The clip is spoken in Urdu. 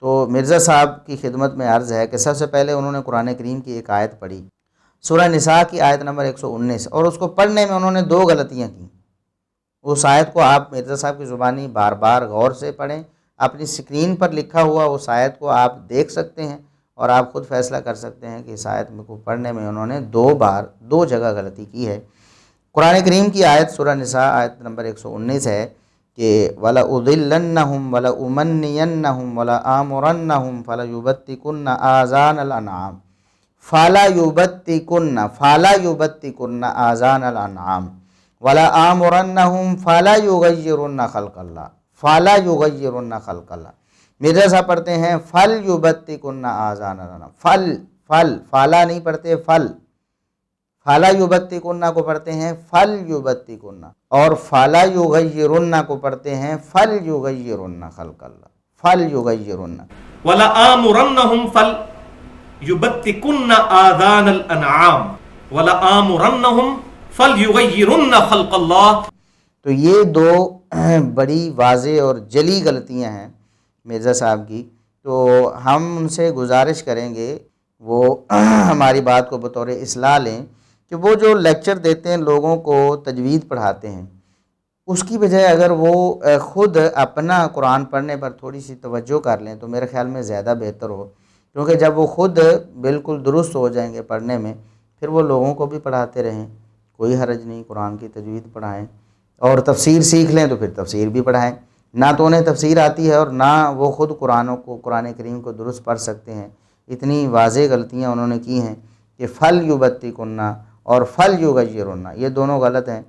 تو مرزا صاحب کی خدمت میں عرض ہے کہ سب سے پہلے انہوں نے قرآن کریم کی ایک آیت پڑھی، سورہ نساء کی آیت نمبر 119، اور اس کو پڑھنے میں انہوں نے 2 غلطیاں کی۔ اس آیت کو آپ مرزا صاحب کی زبانی بار بار غور سے پڑھیں، اپنی سکرین پر لکھا ہوا اس آیت کو آپ دیکھ سکتے ہیں اور آپ خود فیصلہ کر سکتے ہیں کہ اس آیت کو پڑھنے میں انہوں نے 2 جگہ غلطی کی ہے۔ قرآن کریم کی آیت سورہ نساء آیت نمبر 119 ہے کہ وَلَأُضِلَّنَّهُمْ وَلَأُمَنِّيَنَّهُمْ وَلَآمُرَنَّهُمْ فَلَيُبَتِّكُنَّ آذَانَ الْأَنْعَامِ فَلَا يُبَتِّكُنَّ آذَانَ الْأَنْعَامِ وَلَآمُرَنَّهُمْ فَلَا يُغَيِّرُنَّ خَلْقَ اللَّهِ۔ مرزا صاحب پڑھتے ہیں فل یبتکن آذان الانعام، فالا نہیں پڑھتے فالا یبتکن کو پڑھتے ہیں فل یبتکن، اور فالا یغیرن کو پڑھتے ہیں فل یغیرن خلق اللہ، فل یغیرن۔ وَلَآمُرَنَّهُمْ فَلْيُبَتِّكُنَّ آذَانَ الْأَنْعَامِ وَلَآمُرَنَّهُمْ فَلْيُغَيِّرُنَّ خَلْقَ اللَّهِ۔ تو یہ 2 بڑی واضح اور جلی غلطیاں ہیں مرزا صاحب کی۔ تو ہم ان سے گزارش کریں گے وہ ہماری بات کو بطور اصلاح لیں کہ وہ جو لیکچر دیتے ہیں لوگوں کو تجوید پڑھاتے ہیں، اس کی بجائے اگر وہ خود اپنا قرآن پڑھنے پر تھوڑی سی توجہ کر لیں تو میرے خیال میں زیادہ بہتر ہو، کیونکہ جب وہ خود بالکل درست ہو جائیں گے پڑھنے میں، پھر وہ لوگوں کو بھی پڑھاتے رہیں، کوئی حرج نہیں، قرآن کی تجوید پڑھائیں، اور تفسیر سیکھ لیں تو پھر تفسیر بھی پڑھائیں۔ نہ تو انہیں تفسیر آتی ہے اور نہ وہ خود قرآن کریم کو درست پڑھ سکتے ہیں۔ اتنی واضح غلطیاں انہوں نے کی ہیں کہ فل یبتکن اور فل یغیرن، یہ دونوں غلط ہیں۔